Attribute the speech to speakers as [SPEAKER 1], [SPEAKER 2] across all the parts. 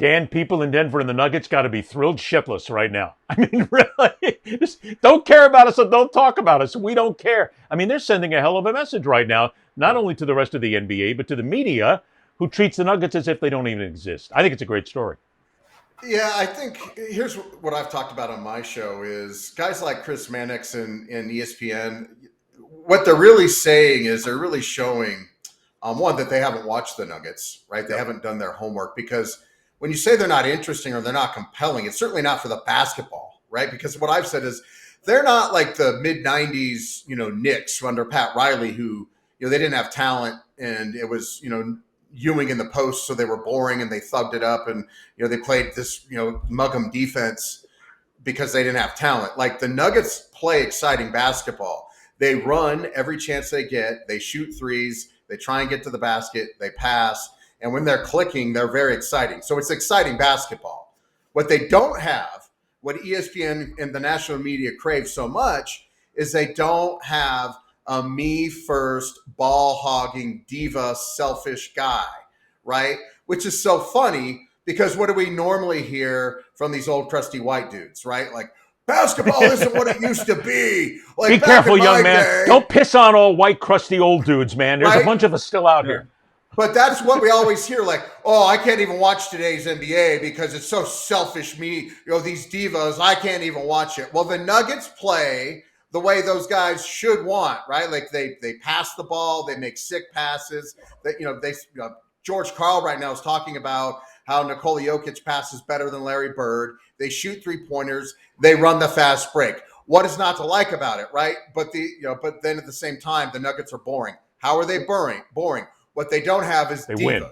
[SPEAKER 1] Dan, people in Denver and the Nuggets got to be thrilled shitless right now. I mean, really, just don't care about us and don't talk about us. We don't care. I mean, they're sending a hell of a message right now, not only to the rest of the NBA, but to the media who treats the Nuggets as if they don't even exist. I think it's a great story.
[SPEAKER 2] Yeah, I think here's what I've talked about on my show is guys like Chris Mannix and ESPN, what they're really saying is they're really showing, one, that they haven't watched the Nuggets, right? They haven't done their homework, because when you say they're not interesting or they're not compelling, it's certainly not for the basketball, right? Because what I've said is they're not like the mid-90s, Knicks under Pat Riley, who, they didn't have talent and it was, Ewing in the post, so they were boring and they thugged it up, and they played this mug 'em defense because they didn't have talent. Like, the Nuggets play exciting basketball. They run every chance they get. They shoot threes. They try and get to the basket. They pass, and when they're clicking, they're very exciting. So it's exciting basketball. What they don't have, what ESPN and the national media crave so much, is they don't have a me first, ball hogging, diva, selfish guy, right? Which is so funny, because what do we normally hear from these old crusty white dudes, right? Like, basketball isn't what it used to be. Like,
[SPEAKER 1] be careful, young man. Don't piss on all white crusty old dudes, man. There's a bunch of us still out here.
[SPEAKER 2] But that's what we always hear, like, oh, I can't even watch today's NBA because it's so selfish. These divas, I can't even watch it. Well, the Nuggets play the way those guys should want, right? Like, they pass the ball, they make sick passes. George Karl right now is talking about how Nikola Jokic passes better than Larry Bird. They shoot 3-pointers. They run the fast break. What is not to like about it, right? But then at the same time, the Nuggets are boring. How are they boring? What they don't have is divas.
[SPEAKER 1] Win.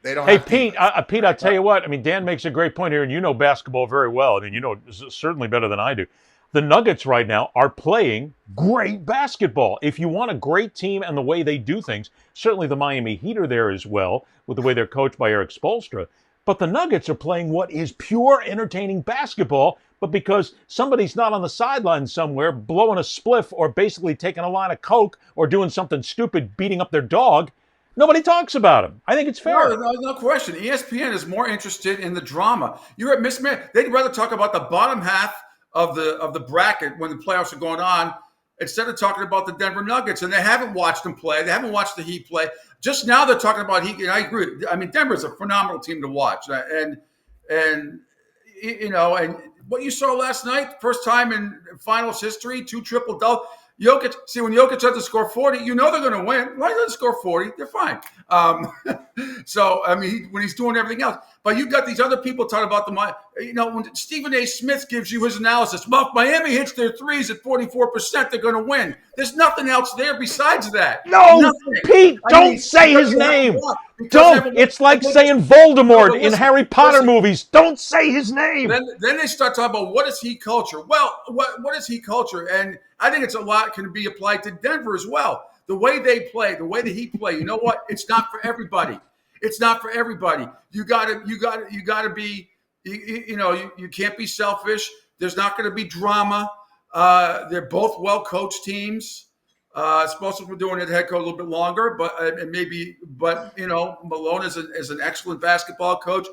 [SPEAKER 2] They don't.
[SPEAKER 1] Hey,
[SPEAKER 2] have
[SPEAKER 1] Pete.
[SPEAKER 2] divas.
[SPEAKER 1] Pete, I'll tell you what. I mean, Dan makes a great point here, and you know basketball very well. I mean, certainly better than I do. The Nuggets right now are playing great basketball. If you want a great team and the way they do things, certainly the Miami Heat are there as well, with the way they're coached by Eric Spoelstra. But the Nuggets are playing what is pure entertaining basketball, but because somebody's not on the sideline somewhere blowing a spliff or basically taking a line of coke or doing something stupid, beating up their dog, nobody talks about them. I think it's fair.
[SPEAKER 3] No question. ESPN is more interested in the drama. You're at mismatch. They'd rather talk about the bottom half of the bracket when the playoffs are going on, instead of talking about the Denver Nuggets. And they haven't watched them play. They haven't watched the Heat play. Just now they're talking about Heat. And I agree. I mean, Denver's a phenomenal team to watch. And what you saw last night, first time in finals history, 2 triple-double. Jokic, when Jokic has to score 40, they're going to win. Why doesn't score 40? They're fine. So, I mean, when he's doing everything else. But you've got these other people talking about when Stephen A. Smith gives you his analysis. Well, if Miami hits their threes at 44%, they're going to win. There's nothing else there besides that.
[SPEAKER 1] No,
[SPEAKER 3] nothing.
[SPEAKER 1] Pete, don't say his name. Don't. It's like saying Voldemort in Harry Potter movies. Don't say his name.
[SPEAKER 3] Then they start talking about what is Heat culture. Well, what is Heat culture? And I think it's a lot can be applied to Denver as well. The way they play, the way the Heat play. You know what? It's not for everybody. It's not for everybody. You gotta be. You can't be selfish. There's not going to be drama. They're both well-coached teams. Supposed to be doing it head coach a little bit longer, but Malone is an excellent basketball coach.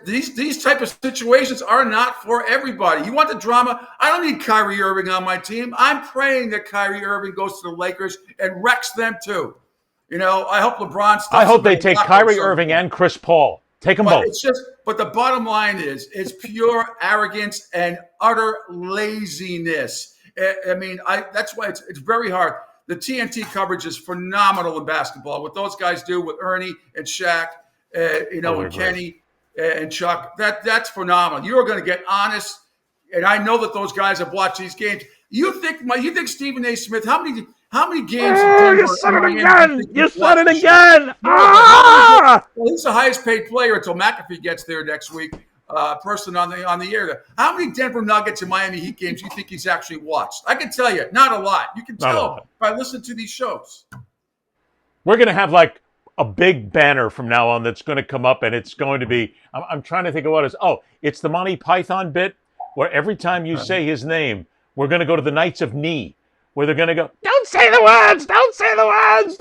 [SPEAKER 3] These type of situations are not for everybody. You want the drama? I don't need Kyrie Irving on my team. I'm praying that Kyrie Irving goes to the Lakers and wrecks them too. I hope LeBron.
[SPEAKER 1] I hope they take Kyrie Irving and Chris Paul. Take them both.
[SPEAKER 3] But the bottom line is, it's pure arrogance and utter laziness. I mean, that's why it's very hard. The TNT coverage is phenomenal in basketball. What those guys do with Ernie and Shaq, and Kenny and Chuck, that's phenomenal. You're going to get honest, and I know that those guys have watched these games. You think Stephen A. Smith? How many games?
[SPEAKER 1] You said it again. You said it again.
[SPEAKER 3] Well, he's the highest paid player until McAfee gets there next week. Person on the air. How many Denver Nuggets and Miami Heat games do you think he's actually watched? I can tell you, not a lot. You can tell by listening to these shows.
[SPEAKER 1] We're going to have like a big banner from now on that's going to come up, and it's going to be. I'm trying to think of what it is. Oh, it's the Monty Python bit where every time you say his name, we're going to go to the Knights of Knee, where they're going to go, don't say the words, don't say the words.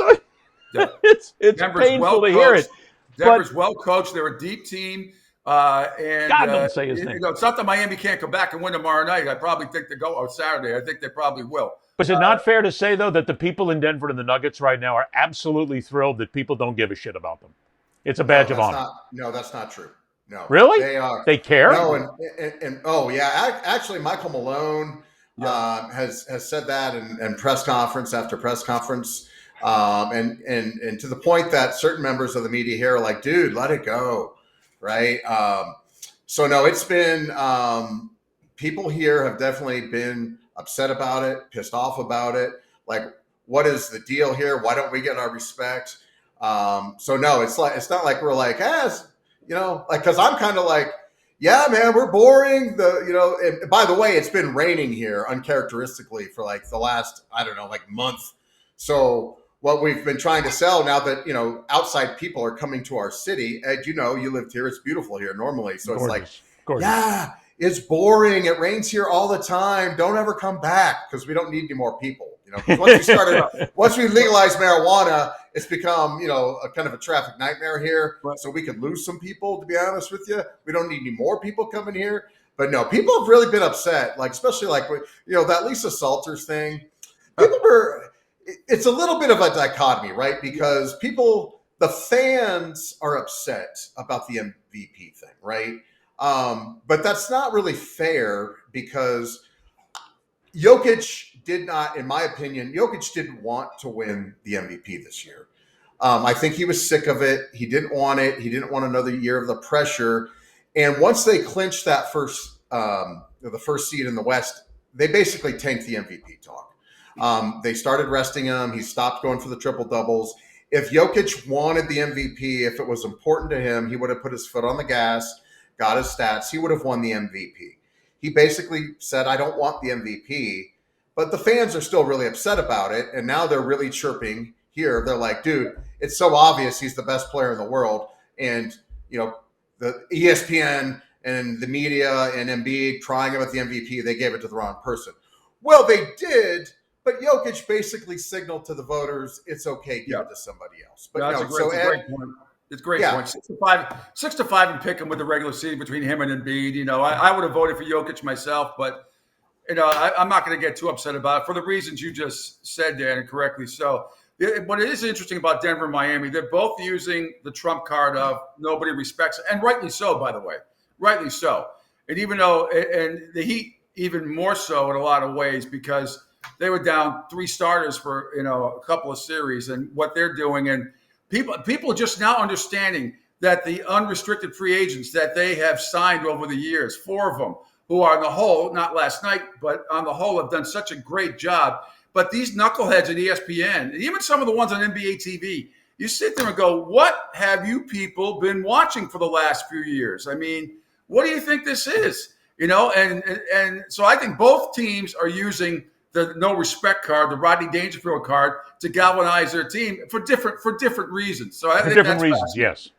[SPEAKER 3] Yeah.
[SPEAKER 1] It's
[SPEAKER 3] Denver's
[SPEAKER 1] painful to hear it.
[SPEAKER 3] Denver's well coached. They're a deep team. And
[SPEAKER 1] God, don't say his name.
[SPEAKER 3] it's not that Miami can't come back and win tomorrow night. I probably think they go, or Saturday. I think they probably will.
[SPEAKER 1] Is it not fair to say, though, that the people in Denver and the Nuggets right now are absolutely thrilled that people don't give a shit about them? It's a badge of honor.
[SPEAKER 2] No, that's not true. No.
[SPEAKER 1] Really?
[SPEAKER 2] They are.
[SPEAKER 1] They care?
[SPEAKER 2] No, and oh, yeah. Actually, Michael Malone has said that in press conference after press conference. And to the point that certain members of the media here are like, dude, let it go. Right. So, no, it's been people here have definitely been upset about it, pissed off about it. Like, what is the deal here? Why don't we get our respect? So no, it's not like we're like, because I'm kind of like, yeah, man, we're boring. And by the way, it's been raining here uncharacteristically for like the last, I don't know, like month. So what we've been trying to sell now that, outside people are coming to our city, Ed, you lived here. It's beautiful here normally. So
[SPEAKER 1] Gorgeous.
[SPEAKER 2] It's like, yeah, it's boring. It rains here all the time. Don't ever come back because we don't need any more people. Once we legalized marijuana, it's become, a kind of a traffic nightmare here. Right. So we could lose some people, to be honest with you. We don't need any more people coming here. But no, people have really been upset, like, especially like, that Lisa Salters thing. It's a little bit of a dichotomy, right? Because the fans are upset about the MVP thing, right? But that's not really fair because Jokic did not, in my opinion, Jokic didn't want to win the MVP this year. I think he was sick of it. He didn't want it. He didn't want another year of the pressure. And once they clinched that the first seed in the West, they basically tanked the MVP talk. They started resting him. He stopped going for the triple doubles. If Jokic wanted the MVP, if it was important to him, he would have put his foot on the gas, got his stats. He would have won the MVP. He basically said, I don't want the MVP, but the fans are still really upset about it. And now they're really chirping here. They're like, dude, it's so obvious he's the best player in the world. And, the ESPN and the media and Embiid crying about the MVP, they gave it to the wrong person. Well, they did, but Jokic basically signaled to the voters, it's okay, give it to somebody else. But
[SPEAKER 3] it's a great point. It's a great point. 6-5 and pick him with the regular season between him and Embiid. I would have voted for Jokic myself, but I'm not going to get too upset about it for the reasons you just said, Dan, and correctly so. What is interesting about Denver and Miami, they're both using the trump card of nobody respects, and rightly so, by the way, rightly so. And even though, and the Heat even more so in a lot of ways because they were down 3 starters for a couple of series, and what they're doing, and people just now understanding that the unrestricted free agents that they have signed over the years, 4 of them, who are on the whole, not last night, but on the whole have done such a great job. But these knuckleheads at ESPN, even some of the ones on NBA TV, you sit there and go, what have you people been watching for the last few years? I mean, what do you think this is? And so I think both teams are using the no respect card, the Rodney Dangerfield card, to galvanize their team for different reasons. So I think
[SPEAKER 1] different reasons, yes.